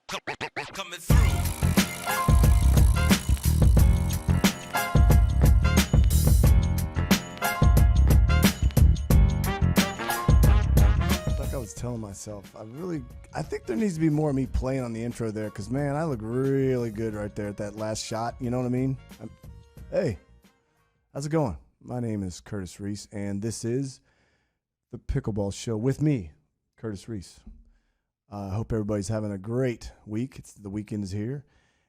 Coming through. Like I was telling myself, I think there needs to be more of me playing on the intro there, because, man, I look really good right there at that last shot. You know what I mean? Hey, how's it going? My name is Curtis Reese, and this is the Pickleball Show with me, Curtis Reese. I hope everybody's having a great week. The weekend is here,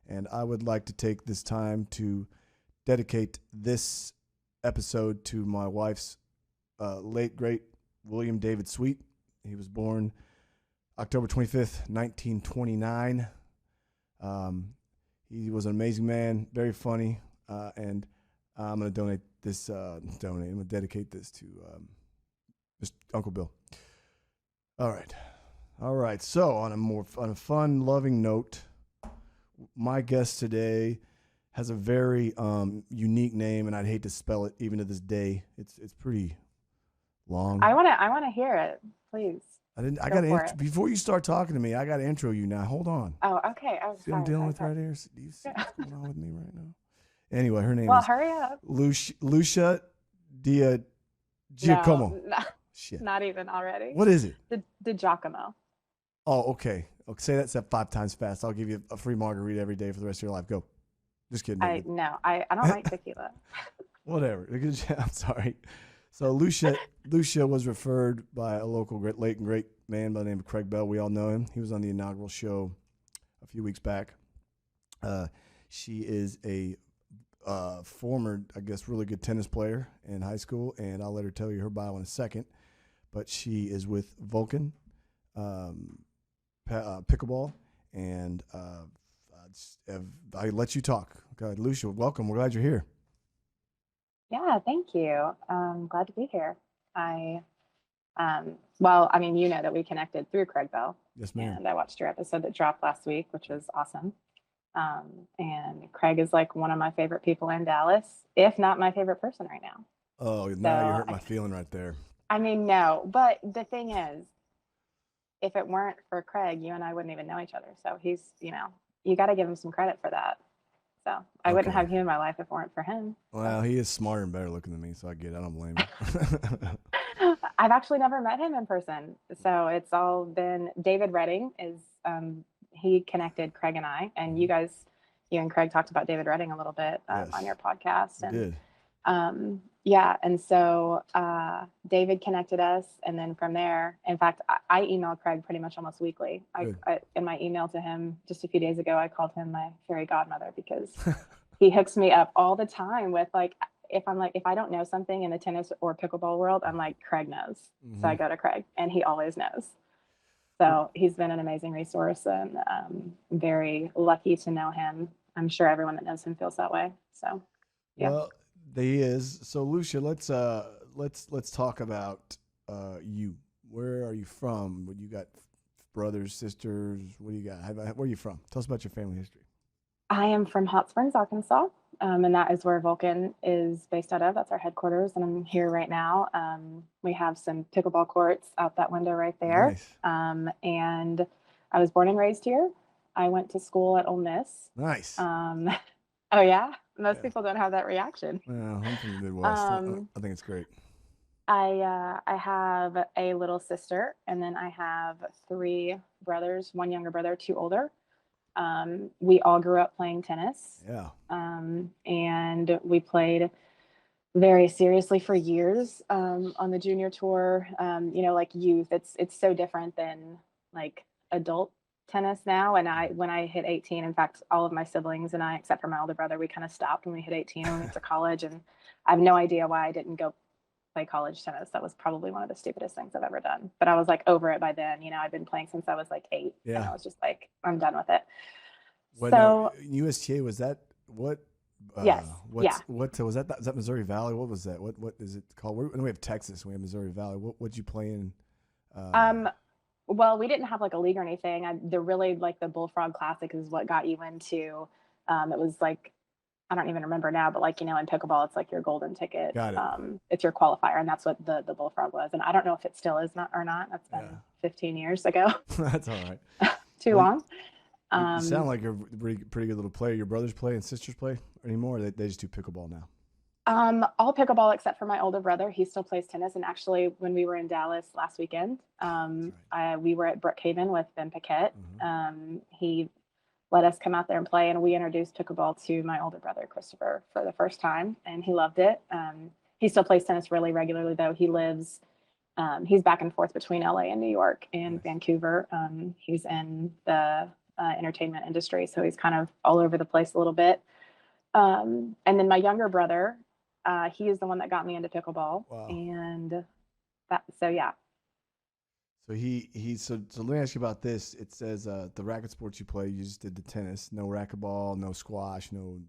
and I would like to take this time to dedicate this episode to my wife's late, great William David Sweet. He was born October 25th, 1929. He was an amazing man, very funny, and I'm going to donate this. I'm going to dedicate this to Mr. Uncle Bill. All right. So on a fun, loving note, my guest today has a very unique name, and I'd hate to spell it even to this day. It's pretty long. I want to hear it, please. Before you start talking to me, I got to intro you now. Hold on. Oh, okay. See what I'm dealing with right here? Do you see what's going on with me right now? Anyway, her name is hurry up. Lucia DiGiacomo. No, Shit. not even already. What is it? DiGiacomo. Oh, okay. Say that 5 times fast. I'll give you a free margarita every day for the rest of your life. Go. Just kidding. I don't like tequila. Whatever. I'm sorry. So Lucia was referred by a local late and great man by the name of Craig Bell. We all know him. He was on the inaugural show a few weeks back. She is a former, I guess, really good tennis player in high school, and I'll let her tell you her bio in a second. But she is with Vulcan Pickleball, and I let you talk. Okay, Lucia, welcome. We're glad you're here. Yeah, thank you. Glad to be here. You know that we connected through Craig Bell. Yes, ma'am. And I watched your episode that dropped last week, which was awesome. And Craig is like one of my favorite people in Dallas, if not my favorite person right now. Oh, now you hurt my feeling right there. I mean, no, but the thing is, if it weren't for Craig, you and I wouldn't even know each other. So he's, you got to give him some credit for that. So I wouldn't have you in my life if it weren't for him. Well, he is smarter and better looking than me, so I get it. I don't blame him. I've actually never met him in person. So it's all been David Redding he connected Craig and I, and you and Craig talked about David Redding a little bit on your podcast. We did. And so David connected us, and then from there, in fact, I email Craig pretty much almost weekly. In my email to him just a few days ago, I called him my fairy godmother because he hooks me up all the time with if I don't know something in the tennis or pickleball world, I'm like, Craig knows. Mm-hmm. So I go to Craig, and he always knows. So he's been an amazing resource, and I'm very lucky to know him. I'm sure everyone that knows him feels that way. So, yeah. Well, he is. So, Lucia, let's talk about you. Where are you from? What you got? Brothers, sisters? What do you got? Where are you from? Tell us about your family history. I am from Hot Springs, Arkansas, and that is where Vulcan is based out of. That's our headquarters, and I'm here right now. We have some pickleball courts out that window right there. Nice. And I was born and raised here. I went to school at Ole Miss. Nice. Oh, yeah? Most people don't have that reaction. Well, I'm from the Midwest. I think it's great. I have a little sister, and then I have 3 brothers, 1 younger brother, 2 older. We all grew up playing tennis. Yeah. And we played very seriously for years on the junior tour. Like youth, it's so different than like adult tennis now. And when I hit 18, in fact, all of my siblings and I, except for my older brother, we kind of stopped when we hit 18 and we went to college. And I have no idea why I didn't go play college tennis. That was probably one of the stupidest things I've ever done. But I was like over it by then. I'd been playing since I was like 8. Yeah. And I was just like, I'm done with it. USTA, was that what? Yes. What was that? Is that Missouri Valley? What was that? What is it called? We have Texas. We have Missouri Valley. What'd you play in? Well, we didn't have like a league or anything. The really like the Bullfrog Classic is what got you into. It was like, I don't even remember now, but like, in pickleball, it's like your golden ticket. Got it. It's your qualifier, and that's what the Bullfrog was. And I don't know if it still is not or not. That's been 15 years ago. That's all right. Too long. You sound like you're a pretty good little player. Your brothers play and sisters play anymore? They just do pickleball now. All pickleball except for my older brother. He still plays tennis. And actually, when we were in Dallas last weekend, we were at Brookhaven with Ben Paquette. He let us come out there and play, and we introduced pickleball to my older brother, Christopher, for the first time, and he loved it. He still plays tennis really regularly, though. He's back and forth between LA and New York and Vancouver. He's in the entertainment industry, so he's kind of all over the place a little bit. And then my younger brother, he is the one that got me into pickleball. Wow. And so yeah. So let me ask you about this. It says the racket sports you play, you just did the tennis, no racquetball, no squash, no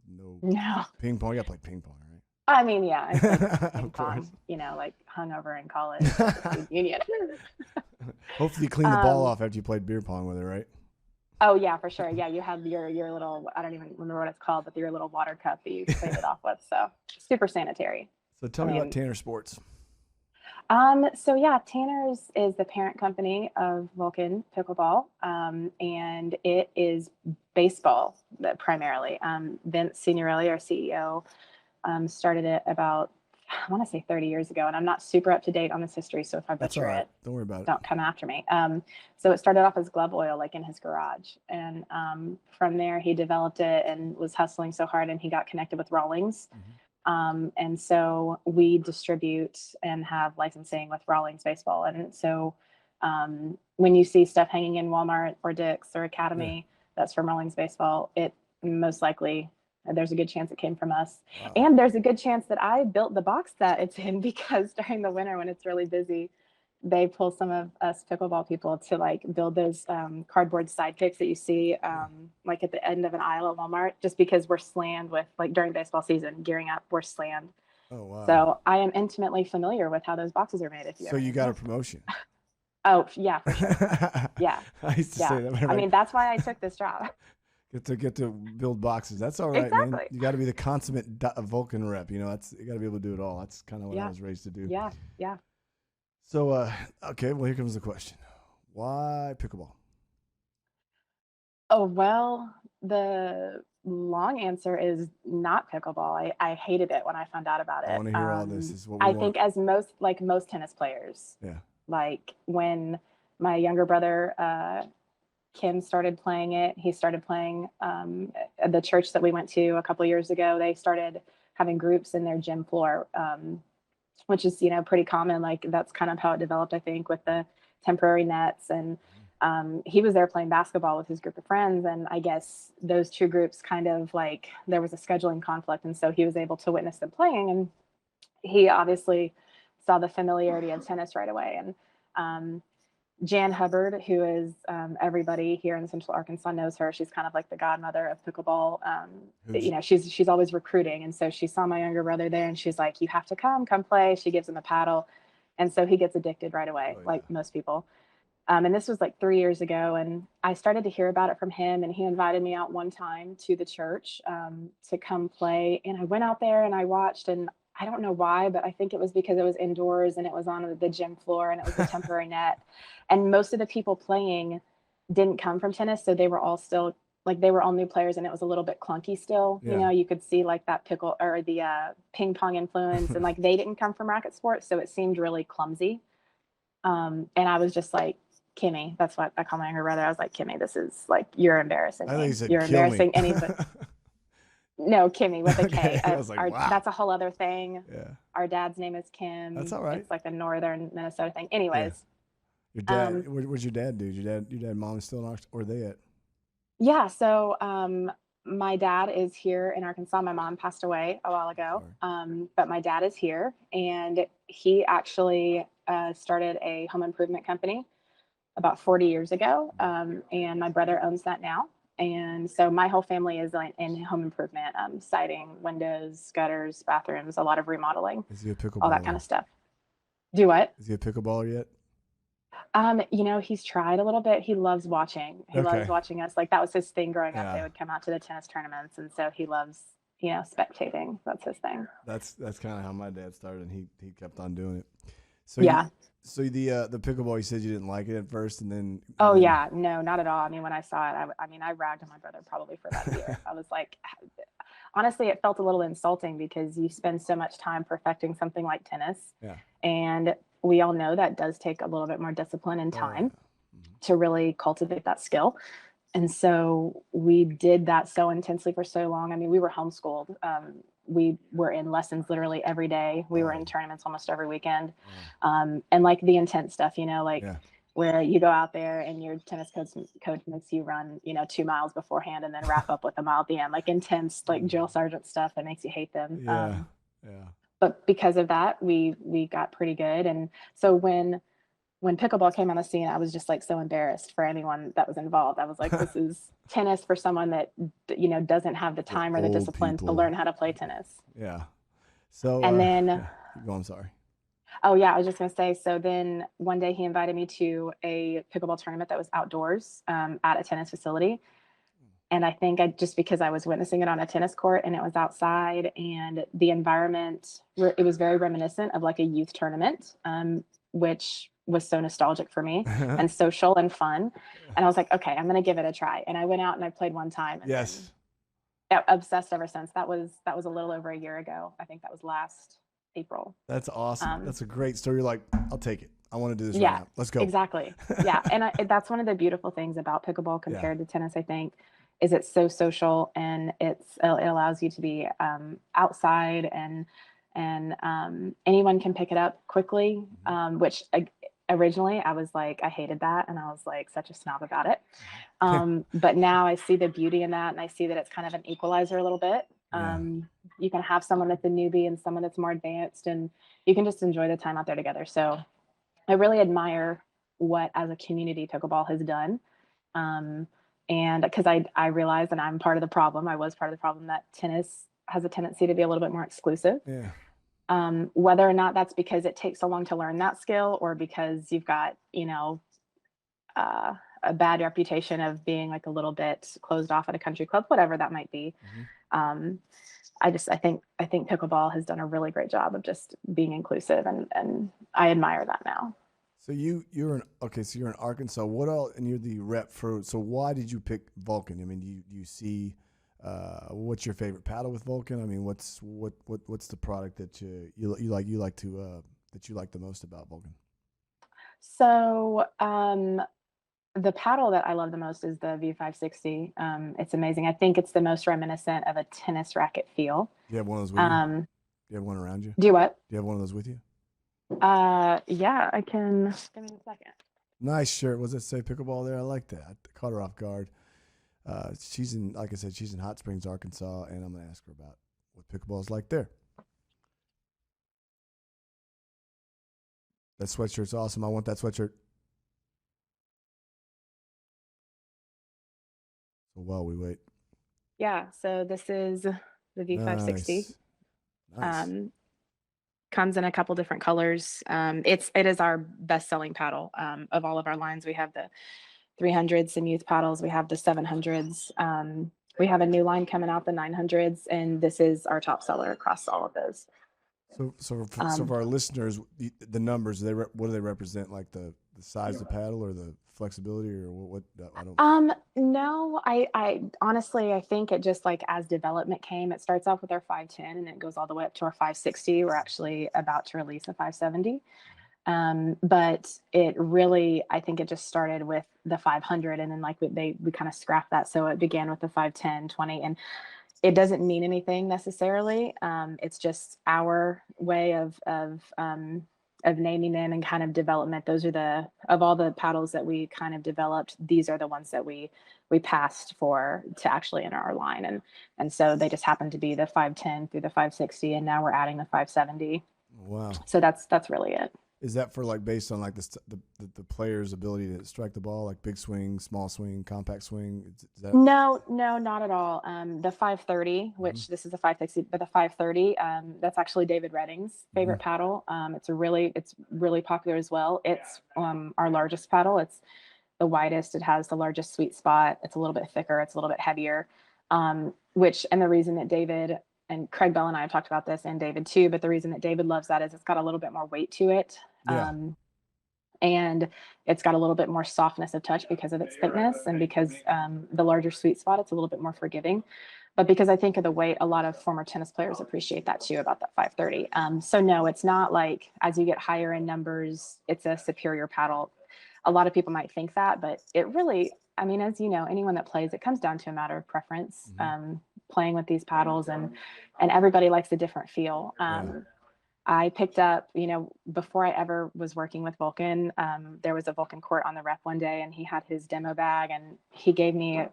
ping pong. You got to play ping pong, right? I mean, yeah, I played ping pong, like hungover in college, union. Hopefully you clean the ball off after you played beer pong with it, right? Oh yeah, for sure. Yeah, you have your little, I don't even remember what it's called, but your little water cup that you clean it off with. So super sanitary. So tell me about Tanner Sports. So yeah, Tanner's is the parent company of Vulcan Pickleball, and it is baseball primarily. Vince Signorelli, our CEO, started it about, I want to say 30 years ago, and I'm not super up to date on this history, so if I butcher it, don't worry about it. Don't come after me. So it started off as glove oil, like in his garage, and from there he developed it and was hustling so hard, and he got connected with Rawlings. And so we distribute and have licensing with Rawlings Baseball, and so when you see stuff hanging in Walmart or Dick's or Academy, that's from Rawlings Baseball. It most likely, there's a good chance it came from us. Wow. And there's a good chance that I built the box that it's in, because during the winter when it's really busy, they pull some of us pickleball people to like build those cardboard sidekicks that you see like at the end of an aisle at Walmart, just because we're slammed with, like, during baseball season, gearing up, we're slammed. Oh, wow. So I am intimately familiar with how those boxes are made. So you got a promotion. Oh, yeah, for sure. Yeah. I used to say that. I mean, that's why I took this job. Get to build boxes. That's all right, exactly. Man. You got to be the consummate Vulcan rep. You got to be able to do it all. That's kind of what I was raised to do. Yeah. So, okay, well, here comes the question. Why pickleball? Oh, well, the long answer is not pickleball. I hated it when I found out about it. I want to hear all this. This is what we want. think as most tennis players. Yeah. Like when my younger brother, Kim, started playing it, he started playing at the church that we went to a couple of years ago. They started having groups in their gym floor, which is, pretty common. Like that's kind of how it developed, I think, with the temporary nets. And he was there playing basketball with his group of friends. And I guess those two groups kind of like, there was a scheduling conflict. And so he was able to witness them playing. And he obviously saw the familiarity of tennis right away. And Jan Hubbard, who is everybody here in Central Arkansas knows her. She's kind of like the godmother of pickleball. She's always recruiting. And so she saw my younger brother there and she's like, you have to come play. She gives him a paddle. And so he gets addicted right away, like most people. And this was like 3 years ago. And I started to hear about it from him. And he invited me out one time to the church to come play. And I went out there and I watched, and I don't know why, but I think it was because it was indoors and it was on the gym floor and it was a temporary net. And most of the people playing didn't come from tennis. So they were all still they were all new players, and it was a little bit clunky still. Yeah. You could see like that pickle or the ping pong influence, and like they didn't come from racket sports. So it seemed really clumsy. And I was just like, Kimmy, that's what I call my younger brother. I was like, Kimmy, this is like, you're embarrassing me. You're embarrassing anybody. No, Kimmy with a K. I was like, wow. That's a whole other thing. Yeah. Our dad's name is Kim. That's all right. It's like a northern Minnesota thing. Anyways. Yeah. Your dad, what'd your dad do? Your dad, mom is still in Arkansas? Where are they at? Yeah. So my dad is here in Arkansas. My mom passed away a while ago. But my dad is here, and he actually started a home improvement company about 40 years ago. And my brother owns that now. And so my whole family is in home improvement, siding, windows, gutters, bathrooms, a lot of remodeling. Is he a pickleballer? All that kind of stuff. Do what? Is he a pickleballer yet? He's tried a little bit. He loves watching. He loves watching us. Like that was his thing growing up. They would come out to the tennis tournaments. And so he loves, spectating. That's his thing. That's kind of how my dad started, and he kept on doing it. So Yeah. so the pickleball, you said you didn't like it at first, and then Oh yeah, no, not at all. I mean, when I saw it, I mean, I ragged on my brother probably for about a year. I was like, honestly, it felt a little insulting because you spend so much time perfecting something like tennis. Yeah. And we all know that does take a little bit more discipline and Oh, time yeah. to really cultivate that skill. And so we did that so intensely for so long. I mean, we were homeschooled. We were in lessons literally every day. We were in tournaments almost every weekend. And like the intense stuff, like where you go out there and your tennis coach makes you run, 2 miles beforehand and then wrap up with a mile at the end, like intense, like drill sergeant stuff that makes you hate them. Yeah. But because of that, we got pretty good. And so when pickleball came on the scene, I was just like so embarrassed for anyone that was involved. I was like, this is tennis for someone that, doesn't have the time or the discipline to learn how to play tennis. Yeah. So, and then, keep going, sorry. Oh yeah, I was just going to say, so then one day he invited me to a pickleball tournament that was outdoors at a tennis facility. And I think just because I was witnessing it on a tennis court and it was outside and the environment, it was very reminiscent of like a youth tournament, which was so nostalgic for me and social and fun. And I was like, okay, I'm going to give it a try. And I went out and I played one time. And obsessed ever since. That was a little over a year ago. I think that was last April. That's awesome. That's a great story. You're like, I'll take it. I want to do this right now. Let's go. Exactly. Yeah. And that's one of the beautiful things about pickleball compared to tennis, I think, is it's so social and it allows you to be outside and anyone can pick it up quickly, which originally I was like, I hated that. And I was like such a snob about it. But now I see the beauty in that. And I see that it's kind of an equalizer a little bit. You can have someone that's a newbie and someone that's more advanced and you can just enjoy the time out there together. So I really admire what as a community pickleball has done. And because I realized, and I'm part of the problem, I was part of the problem, that tennis has a tendency to be a little bit more exclusive. Whether or not that's because it takes so long to learn that skill or because you've got, a bad reputation of being like a little bit closed off at a country club, whatever that might be. I think pickleball has done a really great job of just being inclusive and I admire that now. So you're in Arkansas. What else? And you're the rep for. So why did you pick Vulcan? I mean, do you see what's your favorite paddle with Vulcan? I mean, what's the product that you like the most about Vulcan? So the paddle that I love the most is the V560. It's amazing. I think it's the most reminiscent of a tennis racket feel. Do you have one of those with you? Do you have one around you? Do you what? Do you have one of those with you? Yeah, I can. Give me a second. Nice shirt. Was it say pickleball there? I like that. I caught her off guard. Like I said, she's in Hot Springs, Arkansas, and I'm gonna ask her about what pickleball is like there. That sweatshirt's awesome. I want that sweatshirt. So while we wait. Yeah. So this is the V560. Nice. Comes in a couple different colors. It is our best selling paddle of all of our lines. We have the 300s, some youth paddles. We have the 700s. We have a new line coming out, the 900s, and this is our top seller across all of those. So for our listeners, the numbers, what do they represent? Like the size of the paddle or the flexibility or what? I don't. No, I honestly, I think it just like as development came, it starts off with our 510 and it goes all the way up to our 560. We're actually about to release a 570. But it really, I think it just started with the 500 and then like we kind of scrapped that. So it began with the 510, 20, and it doesn't mean anything necessarily. It's just our way of naming them and kind of development. Those are of all the paddles that we kind of developed, these are the ones that we passed to actually enter our line. And so they just happen to be the 510 through the 560. And now we're adding the 570. Wow. So that's really it. Is that for like based on like the player's ability to strike the ball, like big swing, small swing, compact swing? Is that... No, not at all. The 530, which this is a 560, but the 530, that's actually David Redding's favorite paddle. It's really popular as well. It's our largest paddle. It's the widest. It has the largest sweet spot. It's a little bit thicker. It's a little bit heavier. And the reason that David and Craig Bell and I have talked about this, and David too, but the reason that David loves that is it's got a little bit more weight to it. Yeah. And it's got a little bit more softness of touch because of its thickness, and because the larger sweet spot, it's a little bit more forgiving. But because I think of the weight, a lot of former tennis players appreciate that too, about that 530. So no, it's not like as you get higher in numbers, it's a superior paddle. A lot of people might think that, but it really, I mean, as you know, anyone that plays, it comes down to a matter of preference. Playing with these paddles, and everybody likes a different feel. I picked up, before I ever was working with Vulcan, there was a Vulcan court on the Rep one day, and he had his demo bag, and he gave me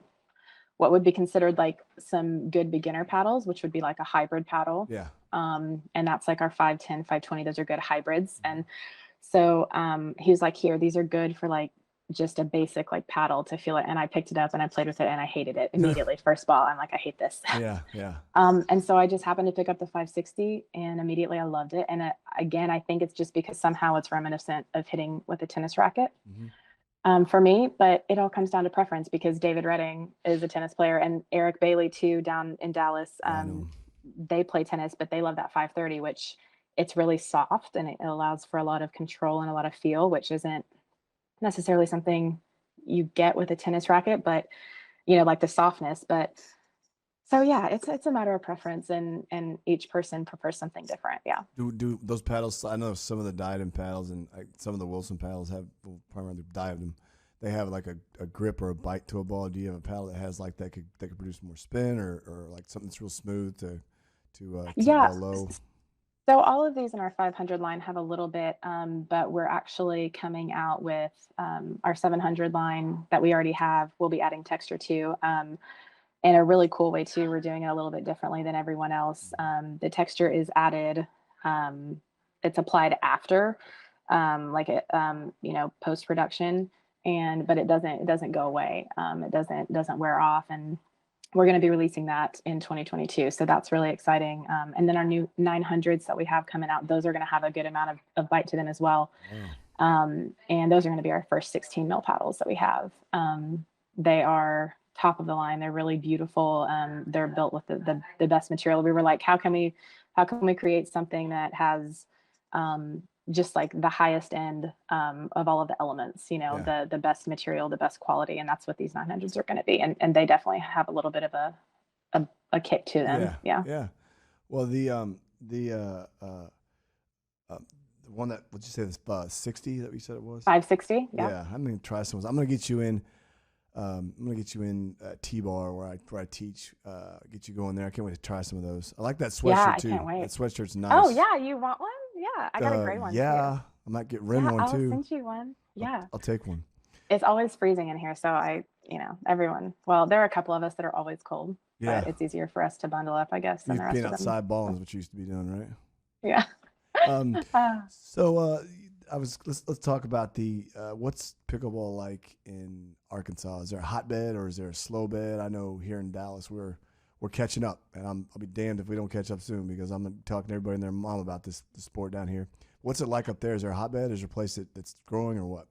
what would be considered like some good beginner paddles, which would be like a hybrid paddle. Yeah. And that's like our 510, 520. Those are good hybrids. And so he was like, here, these are good for like just a basic like paddle to feel it. And I picked it up and I played with it, and I hated it immediately. First ball, I'm like, I hate this. Yeah. And so I just happened to pick up the 560, and immediately I loved it. And again, I think it's just because somehow it's reminiscent of hitting with a tennis racket. For me, but it all comes down to preference, because David Redding is a tennis player, and Eric Bailey too, down in Dallas. They play tennis, but they love that 530, which it's really soft, and it allows for a lot of control and a lot of feel, which isn't necessarily something you get with a tennis racket, but like the softness. But so yeah, it's a matter of preference, and each person prefers something different. Yeah. Do those paddles? I know some of the Diadem paddles and some of the Wilson paddles have, probably the Diadem, they have like a grip or a bite to a ball. Do you have a paddle that has like that could produce more spin, or like something that's real smooth to keep the ball low? So all of these in our 500 line have a little bit, but we're actually coming out with our 700 line that we already have. We'll be adding texture to. In a really cool way too. We're doing it a little bit differently than everyone else. The texture is added, it's applied after, post-production, but it doesn't go away. It doesn't wear off, and we're going to be releasing that in 2022. So that's really exciting. And then our new 900s that we have coming out, those are going to have a good amount of bite to them as well. And those are going to be our first 16 mil paddles that we have. They are top of the line. They're really beautiful. They're built with the best material. We were like, how can we create something that has just like the highest end of all of the elements, the best material, the best quality. And that's what these 900s are going to be. And they definitely have a little bit of a kick to them. Yeah. Well, the one that, what'd you say, this 60 that we said it was? 560. Yeah. I'm going to try some. I'm going to get you in. T-Bar where I teach. Get you going there. I can't wait to try some of those. I like that sweatshirt too. Can't wait. That sweatshirt's nice. Oh yeah, you want one? Yeah, I got a gray one. Yeah, too. I might get Ren one too. I'll send you one. Yeah, I'll take one. It's always freezing in here, so everyone. Well, there are a couple of us that are always cold. Yeah, but it's easier for us to bundle up, I guess, than the rest being of them. outside balling is what you used to be doing, right? Yeah. Let's talk about what's pickleball like in Arkansas. Is there a hotbed or is there a slow bed? I know here in Dallas we're catching up, and I'll be damned if we don't catch up soon, because I'm talking to everybody and their mom about the sport down here. What's it like up there? Is there a hotbed? Is there a place that's growing, or what?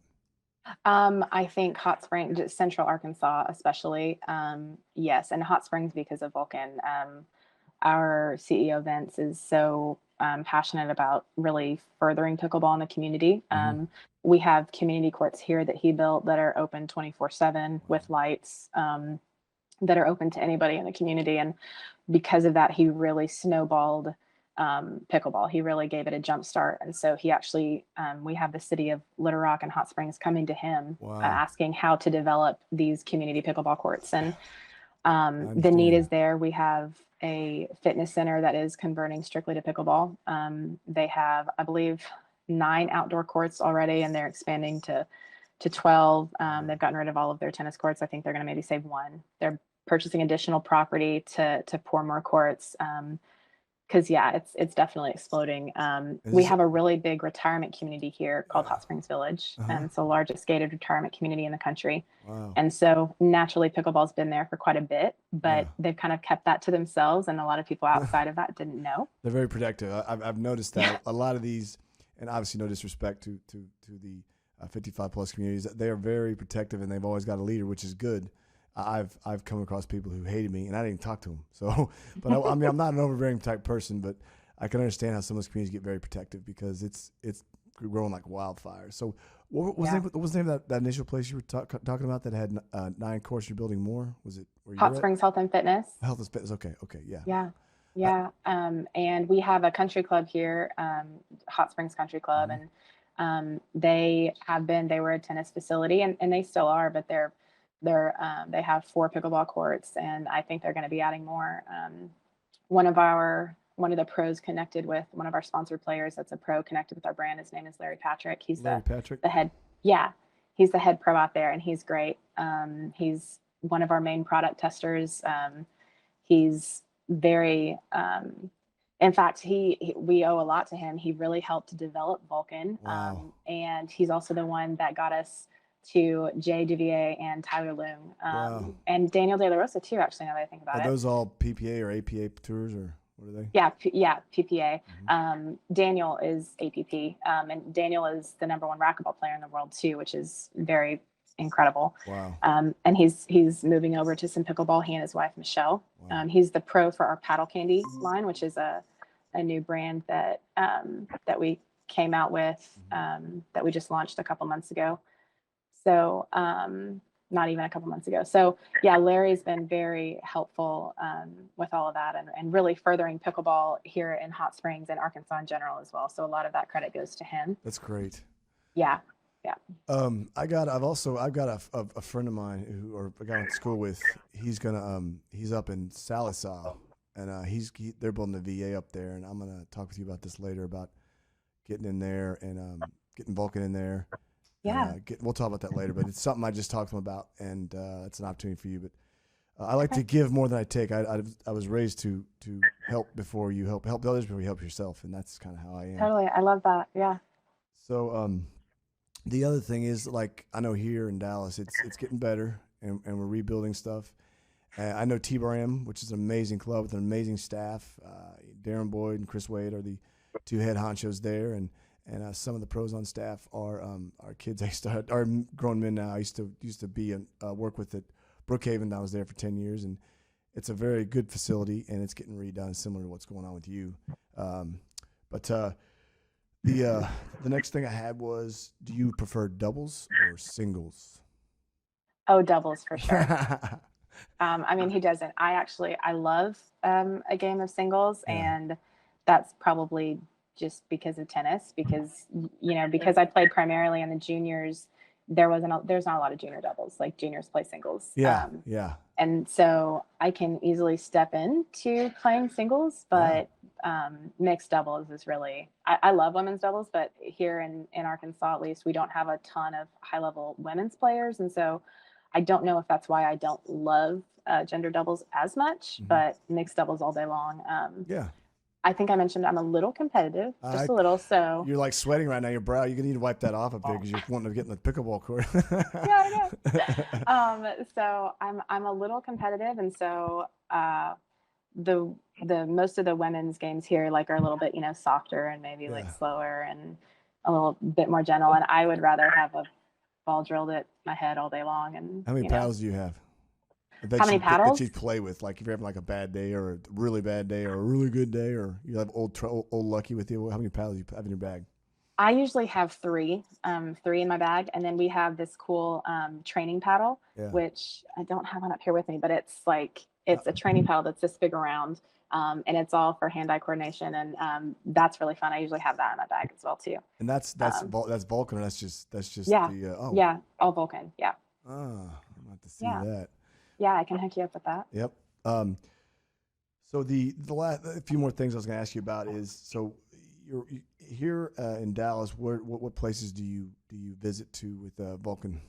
I think Hot Springs, Central Arkansas especially, yes, and Hot Springs because of Vulcan. Our CEO Vince is so passionate about really furthering pickleball in the community. We have community courts here that he built that are open 24/7 with lights, that are open to anybody in the community. And because of that, he really snowballed pickleball. He really gave it a jump start. And so he actually, we have the city of Little Rock and Hot Springs coming to him, asking how to develop these community pickleball courts. And the need is there. We have a fitness center that is converting strictly to pickleball. They have, I believe, 9 outdoor courts already, and they're expanding to 12. They've gotten rid of all of their tennis courts. I think they're going to maybe save 1. They're purchasing additional property to pour more courts. Because it's definitely exploding. We have a really big retirement community here called Hot Springs Village, and it's the largest gated retirement community in the country. Wow. And so naturally, pickleball's been there for quite a bit, but they've kind of kept that to themselves, and a lot of people outside of that didn't know. They're very protective. I've noticed that a lot of these, and obviously no disrespect to the 55 plus communities, they are very protective, and they've always got a leader, which is good. I've come across people who hated me, and I didn't talk to them. So, but I mean, I'm not an overbearing type person, but I can understand how some of those communities get very protective because it's growing like wildfire. So, what was the name of that initial place you were talking about that had 9 courts? You're building more? Was it where you Hot were at? Springs Health and Fitness. Health and Fitness. Okay, yeah. Yeah. I, Yeah. And we have a country club here, Hot Springs Country Club, mhm. and they were a tennis facility, and they still are, but they have 4 pickleball courts, and I think they're going to be adding more. One of the pros connected with one of our sponsored players that's a pro connected with our brand. His name is Larry Patrick. He's Larry Patrick. the head. Yeah, he's the head pro out there, and he's great. He's one of our main product testers. He's very, in fact, we owe a lot to him. He really helped to develop Vulcan, Wow. and he's also the one that got us to Jay Duvier and Tyler Loong, Wow. and Daniel De La Rosa too. Actually, now that I think about Are it. those all PPA or APA tours, or what are they? Yeah, PPA. Mm-hmm. Daniel is APP, and Daniel is the #1 racquetball player in the world too, which is very incredible. Wow. And he's moving over to some pickleball. He and his wife Michelle. Wow. He's the pro for our Paddle Candy line, which is a new brand that we came out with, that we just launched a couple months ago. So not even a couple months ago. So yeah, Larry's been very helpful with all of that, and really furthering pickleball here in Hot Springs and Arkansas in general as well. So a lot of that credit goes to him. That's great. Yeah. I've got a friend of mine or a guy I went to school with. He's up in Sallisaw, and they're building a VA up there, and I'm gonna talk with you about this later about getting in there and getting Vulcan in there. Yeah. We'll talk about that later, but it's something I just talked to him about, and it's an opportunity for you. But I like to give more than I take. I was raised to help before you help others before you help yourself, and that's kind of how I am. Totally, I love that. Yeah. So the other thing is, like, I know here in Dallas, it's getting better, and we're rebuilding stuff. I know T-Bar-M, which is an amazing club with an amazing staff. Darren Boyd and Chris Wade are the 2 head honchos there, and some of the pros on staff are kids. Are grown men now. I used to be and work with at Brookhaven. I was there for 10 years, and it's a very good facility, and it's getting redone, similar to what's going on with you. But the next thing I had was, do you prefer doubles or singles? Oh, doubles for sure. I mean, who doesn't? I love a game of singles, and that's probably just because of tennis, because I played primarily in the juniors. There's not a lot of junior doubles, like juniors play singles. Yeah. And so I can easily step into playing singles, but mixed doubles is really, I love women's doubles, but here in Arkansas, at least, we don't have a ton of high level women's players. And so I don't know if that's why I don't love gender doubles as much, but mixed doubles all day long. I think I mentioned I'm a little competitive, just a little. So you're like sweating right now. Your brow. You're gonna need to wipe that off up there because you're wanting to get in the pickleball court. Yeah, I know. So I'm a little competitive, and so the most of the women's games here are a little bit softer and maybe like slower and a little bit more gentle. And I would rather have a ball drilled at my head all day long. And how many paddles do you have? How many paddles? That you play with, like if you're having like a bad day or a really bad day or a really good day, or you have old Lucky with you. How many paddles do you have in your bag? I usually have 3 in my bag, and then we have this cool training paddle, which I don't have one up here with me, but it's a training paddle that's this big around, and it's all for hand-eye coordination, and that's really fun. I usually have that in my bag as well too. And that's Vulcan, or that's just all Vulcan. Yeah. Ah, I'm about to see that. Yeah, I can hook you up with that. Yep. So the last a few more things I was going to ask you about is, so you're here in Dallas. What places do you visit to with Vulcan?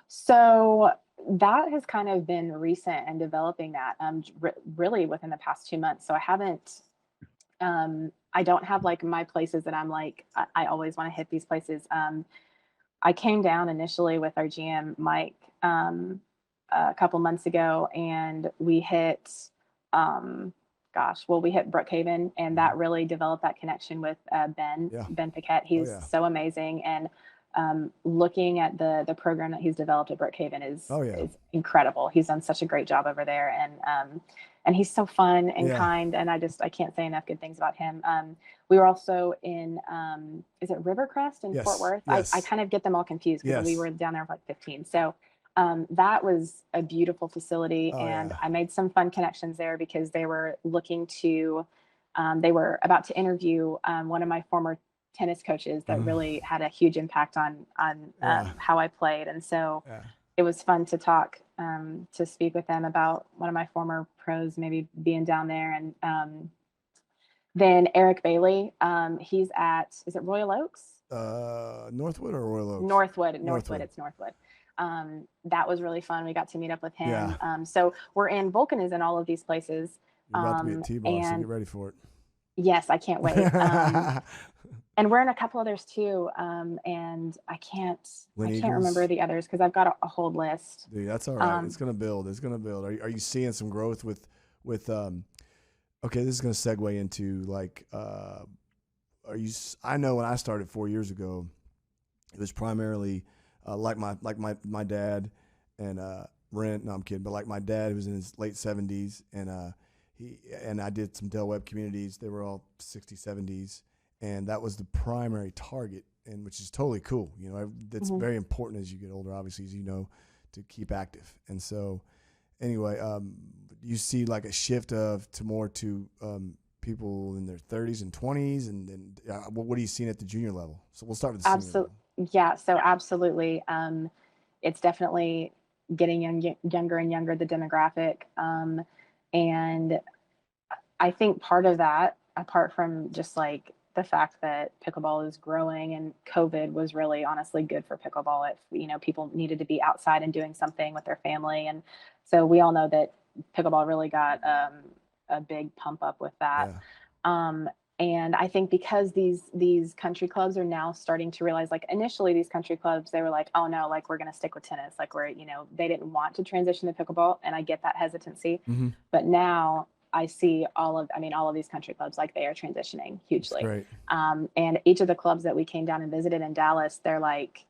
So that has kind of been recent and developing that really within the past 2 months. So I haven't. I don't have my places that I'm I always want to hit these places. I came down initially with our GM Mike a couple months ago, and we hit we hit Brookhaven, and that really developed that connection with Ben Piquette. He's so amazing, and looking at the program that he's developed at Brookhaven is incredible. He's done such a great job over there, and he's so fun and kind, and I can't say enough good things about him. We were also in is it Rivercrest in Fort Worth? Yes. I kind of get them all confused because we were down there for like 15. So that was a beautiful facility, and I made some fun connections there because they were looking to they were about to interview one of my former tennis coaches that really had a huge impact on how I played. And so it was fun to talk, to speak with them about one of my former pros, maybe being down there. And then Eric Bailey, he's at, is it Royal Oaks? Northwood or Royal Oaks? Northwood. It's Northwood. That was really fun. We got to meet up with him. So we're in, Vulcan is in all of these places. You're about to be at T-Bar, so get ready for it. Yes, I can't wait. And we're in a couple others too. And I can't remember the others because I've got a whole list. Dude, that's all right. It's gonna build. Are you seeing some growth with okay, this is gonna segue into like I know when I started 4 years ago, it was primarily like my dad and Brent. No, I'm kidding, but like my dad, who was in his late 70s, and I did some Del Webb communities. They were all 60s, 70s, and that was the primary target, and which is totally cool. You know, that's very important as you get older, obviously, as you know, to keep active. And so, anyway, you see like a shift to more people in their 30s and 20s, and what are you seeing at the junior level? So we'll start with the senior level. Yeah, so absolutely, it's definitely getting younger and younger, the demographic. And I think part of that, apart from just like the fact that pickleball is growing, and COVID was really honestly good for pickleball. If, people needed to be outside and doing something with their family. And so we all know that pickleball really got a big pump up with that. Yeah. And I think because these country clubs are now starting to realize, like initially these country clubs, they were like, oh no, like we're going to stick with tennis. Like they didn't want to transition to pickleball. And I get that hesitancy, but now I see all of these country clubs, like they are transitioning hugely. Right. And each of the clubs that we came down and visited in Dallas, they're like,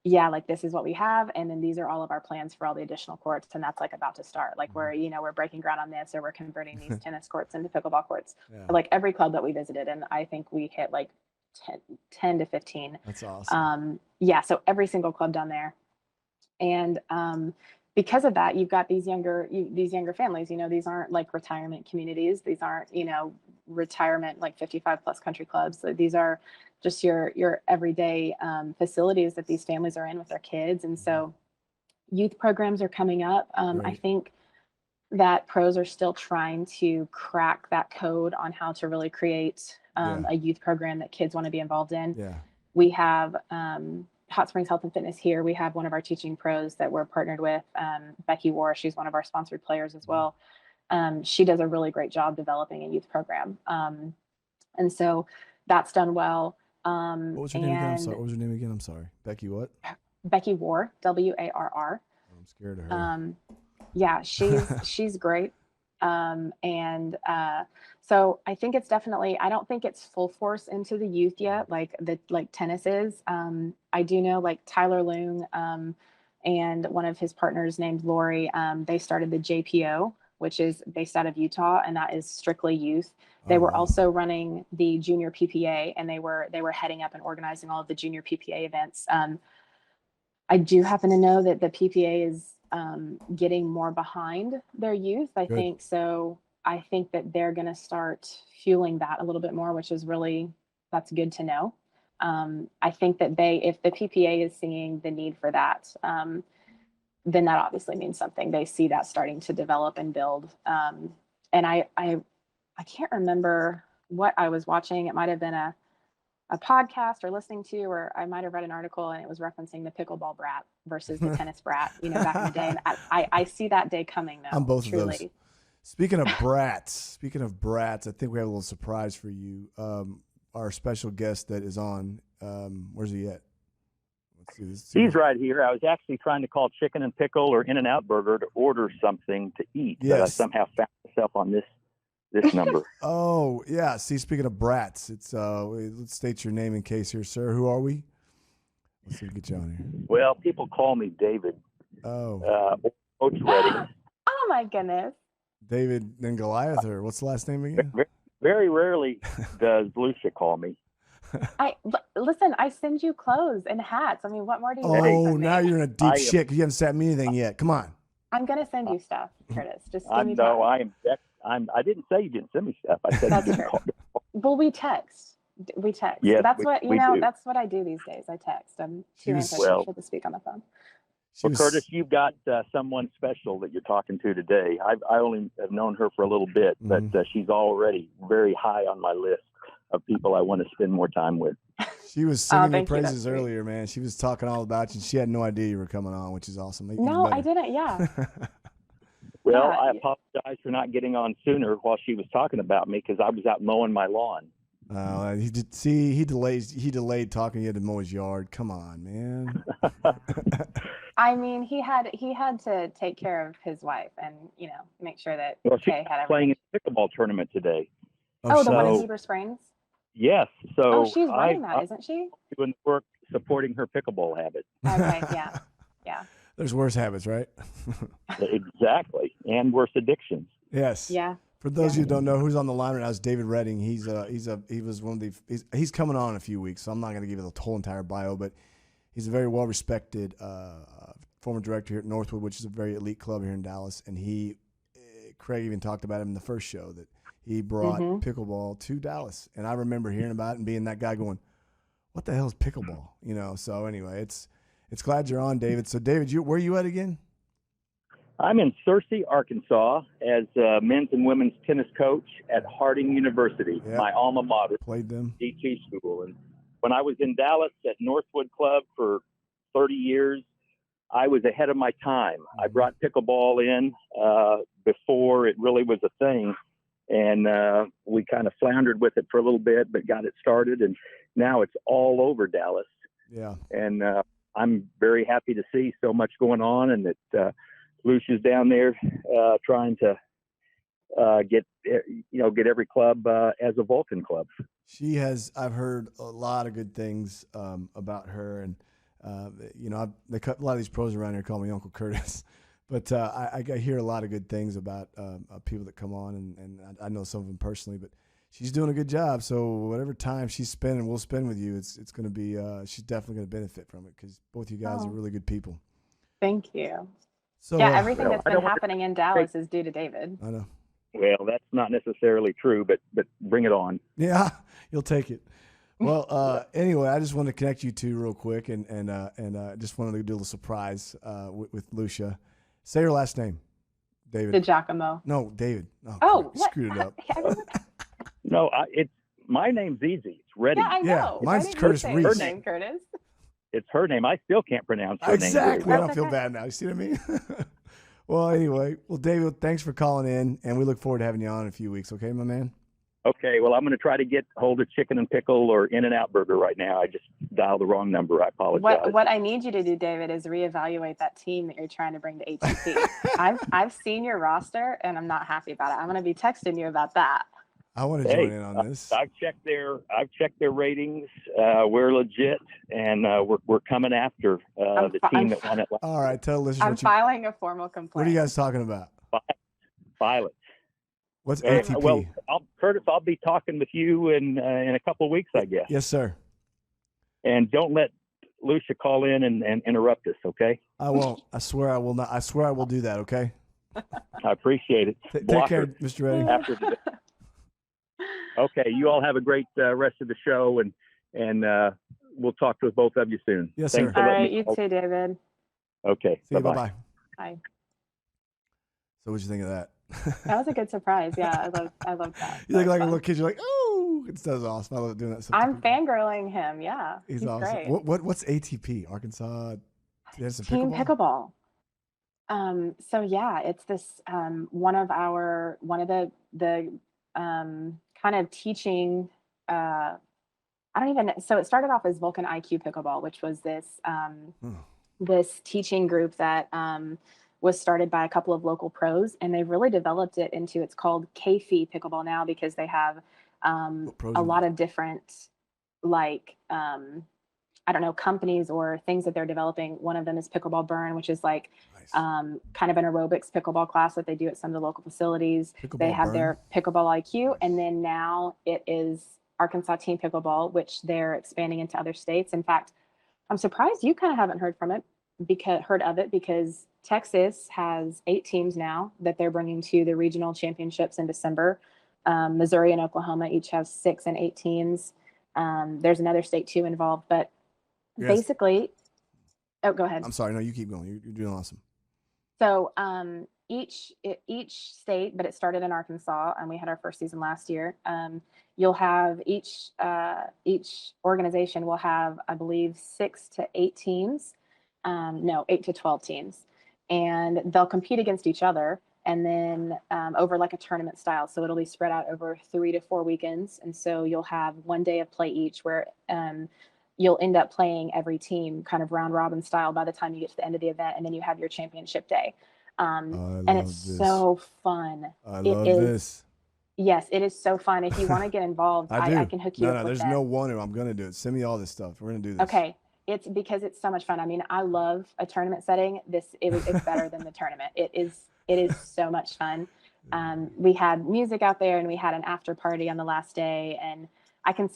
yeah, like this is what we have. And then these are all of our plans for all the additional courts. And that's like about to start. Like we're breaking ground on this, or we're converting these tennis courts into pickleball courts. Yeah. Like every club that we visited. And I think we hit like 10 to 15. That's awesome. Yeah. So every single club down there. And, because of that, you've got these younger families, these aren't like retirement communities. These aren't, retirement, like 55 plus country clubs. So these are just your everyday facilities that these families are in with their kids. And so youth programs are coming up. Right. I think that pros are still trying to crack that code on how to really create a youth program that kids want to be involved in. Yeah. We have Hot Springs Health and Fitness here. We have one of our teaching pros that we're partnered with, Becky War. She's one of our sponsored players as well. She does a really great job developing a youth program. And so that's done well. What was your name again? I'm sorry. What was your name again? I'm sorry. Becky what? Becky War, WARR. I'm scared of her. Yeah, she's great. So I think it's definitely, I don't think it's full force into the youth yet, like tennis is. I do know like Tyler Loong, and one of his partners named Lori, they started the JPO, which is based out of Utah, and that is strictly youth. They were also running the junior PPA, and they were heading up and organizing all of the junior PPA events. I do happen to know that the PPA is getting more behind their youth. I think so. I think that they're going to start fueling that a little bit more, which is that's good to know. I think that if the PPA is seeing the need for that, then that obviously means something. They see that starting to develop and build. And I can't remember what I was watching. It might've been a podcast or listening to, or I might've read an article, and it was referencing the pickleball brat versus the tennis brat, back in the day. And I see that day coming though. On both truly. Of those. Speaking of brats, I think we have a little surprise for you. Our special guest that is on, where's he at? Let's see. He's right here. I was actually trying to call Chicken and Pickle or In-N-Out Burger to order something to eat, but I somehow found myself on this number. Oh, yeah. See, speaking of brats, it's let's state your name in case here, sir. Who are we? Let's see if we get you on here. Well, people call me David. Coach Redding. Oh my goodness. David and Goliath, or what's the last name again? Very rarely does Lucia call me. Listen, I send you clothes and hats. I mean, what more do you want from me? Now you're in a deep shit. You haven't sent me anything yet. Come on. I'm gonna send you stuff, Curtis. Just give me No, time. I didn't say you didn't send me stuff. I said That's you didn't true. call. Well, we text. Yes, that's what we do. That's what I do these days. I text. I'm too antisocial to speak on the phone. Well, Curtis, you've got someone special that you're talking to today. I only have known her for a little bit, but she's already very high on my list of people I want to spend more time with. She was singing your praises earlier, man. She was talking all about you. She had no idea you were coming on, which is awesome. No, I didn't. Yeah. Well, I apologize for not getting on sooner while she was talking about me because I was out mowing my lawn. He did. See, he delayed talking. He had to mow his yard. Come on, man. I mean, he had to take care of his wife and make sure that Kay had everything. Playing in a pickleball tournament today. Oh, the one in Heber Springs. Yes. So she's running that, isn't she? Doing work supporting her pickleball habit. Okay. Yeah. There's worse habits, right? Exactly, and worse addictions. Yes. Yeah. For those of you who don't know, who's on the line right now is David Redding. He's coming on in a few weeks, so I'm not going to give you the whole entire bio, but he's a very well-respected former director here at Northwood, which is a very elite club here in Dallas. And Craig even talked about him in the first show that he brought pickleball to Dallas. And I remember hearing about it and being that guy going, "What the hell is pickleball?" So anyway, it's glad you're on, David. So David, where are you at again? I'm in Searcy, Arkansas, as a men's and women's tennis coach at Harding University, my alma mater. Played them. DT school. And when I was in Dallas at Northwood Club for 30 years, I was ahead of my time. I brought pickleball in before it really was a thing. And we kind of floundered with it for a little bit, but got it started. And now it's all over Dallas. Yeah. And I'm very happy to see so much going on, and that Lucia's down there trying to get every club as a Vulcan club. She has. I've heard a lot of good things about her, and a lot of these pros around here call me Uncle Curtis, but I hear a lot of good things about people that come on, and I know some of them personally. But she's doing a good job. So whatever time she's spending, we'll spend with you. It's going to be. She's definitely going to benefit from it because both you guys are really good people. Thank you. So, everything that's been happening in Dallas is due to David. I know. Well, that's not necessarily true, but bring it on. Yeah, you'll take it. Well, anyway, I just wanted to connect you two real quick, and just wanted to do a little surprise with Lucia. Say your last name, David. DiGiacomo. No, David. Oh, screwed it up. No, my name's easy. It's Redding. Yeah, I know. Mine's Curtis Reese. Her name, Curtis. It's her name. I still can't pronounce her name. Exactly. I don't feel bad now. You see what I mean? Well, anyway. Well, David, thanks for calling in, and we look forward to having you on in a few weeks. Okay, my man? Okay. Well, I'm going to try to get hold of Chicken and Pickle or In-N-Out Burger right now. I just dialed the wrong number. I apologize. What I need you to do, David, is reevaluate that team that you're trying to bring to ATP. I've seen your roster, and I'm not happy about it. I'm going to be texting you about that. I want to join in on this. I've checked their ratings. We're legit, and we're coming after the team that won it. All right, tell listeners. I'm filing a formal complaint. What are you guys talking about? File it. What's ATP? Well, Curtis, I'll be talking with you in a couple of weeks, I guess. Yes, sir. And don't let Lucia call in and interrupt us, okay? I won't. I swear I will not. I swear I will do that, okay? I appreciate it. Take care, Mr. Redding. After today. Okay, you all have a great rest of the show, and we'll talk with both of you soon. Yes, sir. All right, you too, David. Okay, see you. Bye-bye. Bye. So what'd you think of that? That was a good surprise. Yeah, I love that. You look like a little kid. You're like, oh, it's awesome. I love doing that. I'm fangirling him. Yeah, he's awesome. Great. What's ATP? Arkansas Team Pickleball. So yeah, it's this one of the kind of teaching. So it started off as Vulcan IQ Pickleball, which was this teaching group that was started by a couple of local pros, and they've really developed it into, it's called KFI Pickleball now, because they have a lot of different I don't know, companies or things that they're developing. One of them is Pickleball Burn, which is like kind of an aerobics pickleball class that they do at some of the local facilities. They have their Pickleball IQ. And then now it is Arkansas Team Pickleball, which they're expanding into other states. In fact, I'm surprised you kind of haven't heard of it because Texas has 8 teams now that they're bringing to the regional championships in December. Missouri and Oklahoma each have 6 and 8 teams. There's another state too involved, but basically, go ahead. I'm sorry. No, you keep going. You're doing awesome. So each state, but it started in Arkansas, and we had our first season last year. You'll have each organization will have, I believe, 6 to 8 teams. No, 8 to 12 teams, and they'll compete against each other. And then over like a tournament style. So it'll be spread out over 3 to 4 weekends. And so you'll have one day of play each where you'll end up playing every team kind of round robin style by the time you get to the end of the event. And then you have your championship day. And it's so fun. I love this. Yes, it is so fun. If you want to get involved, I can hook you up with there's them. No wonder I'm going to do it. Send me all this stuff. We're going to do this. Okay. It's because it's so much fun. I mean, I love a tournament setting. It's better than the tournament. It is so much fun. We had music out there and we had an after party on the last day, and I can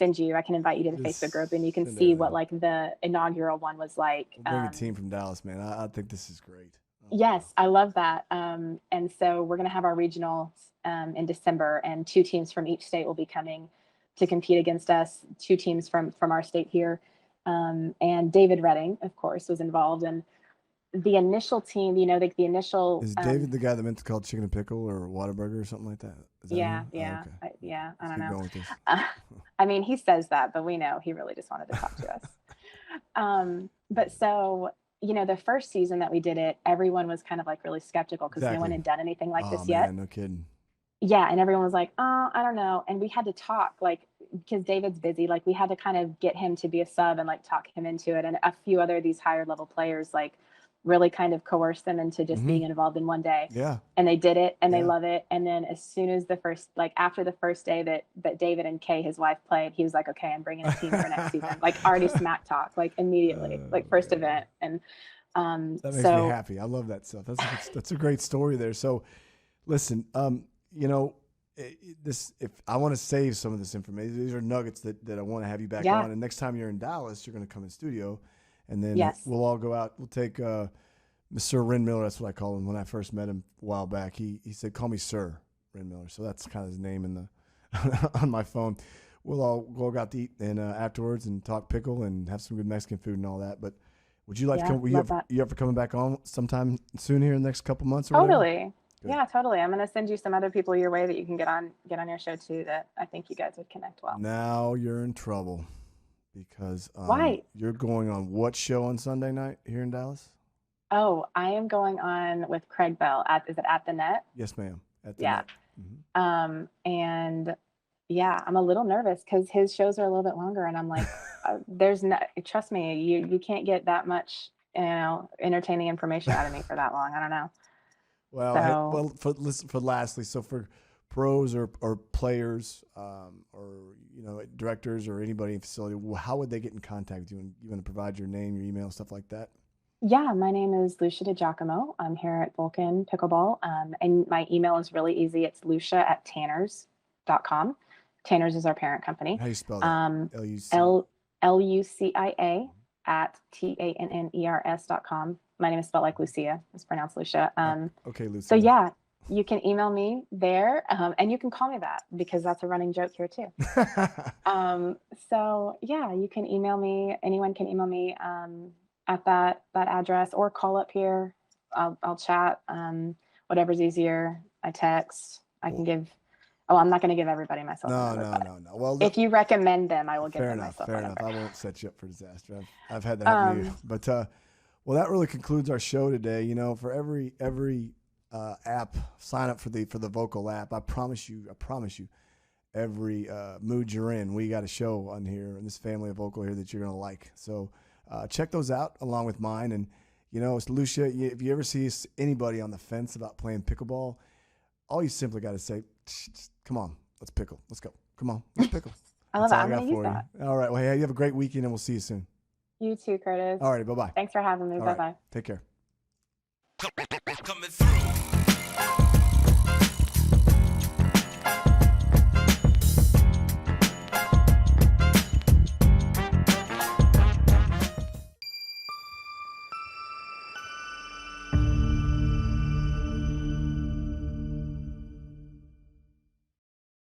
invite you to the Facebook group and you can see what like the inaugural one was like. We'll bring a team from Dallas, man. I think this is great. Yes, I love that. And so we're going to have our regionals in December, and 2 teams from each state will be coming to compete against us, 2 teams from our state here. And David Redding, of course, was involved. And the initial team, the initial is David the guy that meant to call Chicken and Pickle or Whataburger or something like that? Yeah. Oh, okay. I don't know. I mean, he says that, but we know he really just wanted to talk to us. But so, the first season that we did it, everyone was kind of like really skeptical because no one had done anything like this yet. No kidding. Yeah. And everyone was like, oh, I don't know. And we had to talk, like, because David's busy, like we had to kind of get him to be a sub and like talk him into it. And a few other these higher level players, like, really kind of coerce them into just being involved in one day. Yeah. And they did it and they love it. And then as soon as after the first day that David and Kay, his wife, played, he was like, okay, I'm bringing a team for next season. Like already smack talk, like immediately, like first event. And that makes me happy. I love that stuff. That's a great story there. So listen, if I want to save some of this information, these are nuggets that I want to have you back on. And next time you're in Dallas, you're going to come in studio. And then we'll all go out. We'll take Sir Ren Miller. That's what I call him. When I first met him a while back, he said, "Call me Sir Ren Miller." So that's kind of his name in the on my phone. We'll all go out to eat and afterwards and talk pickle and have some good Mexican food and all that. But would you like to come? You up for coming back on sometime soon here in the next couple months? Or totally. Yeah, totally. I'm going to send you some other people your way that you can get on your show too. That I think you guys would connect well. Now you're in trouble. Because why? You're going on what show on Sunday night here in Dallas? Oh, I am going on with Craig Bell is it At the Net? Yes, ma'am. At the Net. Mm-hmm. And I'm a little nervous because his shows are a little bit longer, and I'm like, trust me, you can't get that much, entertaining information out of me for that long. I don't know. Well, lastly, for pros or players or directors or anybody in facility, how would they get in contact with you? And you want to provide your name, your email, stuff like that? Yeah, my name is Lucia DiGiacomo. I'm here at Vulcan Pickleball, and my email is really easy. It's lucia@tanners.com. Tanners is our parent company. How do you spell that? Lucia at TANNERS.com. My name is spelled like Lucia. It's pronounced Lucia. Okay, Lucia. So you can email me there, and you can call me that because that's a running joke here too. You can email me. Anyone can email me at that address or call up here. I'll chat. Whatever's easier. I text. I can give. Oh, I'm not going to give everybody my cell phone number. No. Well, if you recommend them, I will give them my cell phone number. Fair enough. I won't set you up for disaster. I've had that happen to you. But well, that really concludes our show today. For every app, sign up for the Vocal app. I promise you, every mood you're in, we got a show on here in this family of Vocal here that you're gonna like. So check those out along with mine. And it's Lucia. If you ever see anybody on the fence about playing pickleball, all you simply got to say, "Come on, let's pickle. Let's go. Come on, let's pickle." I love it. I'm gonna use that. All right. Well, hey, you have a great weekend, and we'll see you soon. You too, Curtis. All righty, bye-bye. Thanks for having me. All Bye-bye. right, take care. Coming through.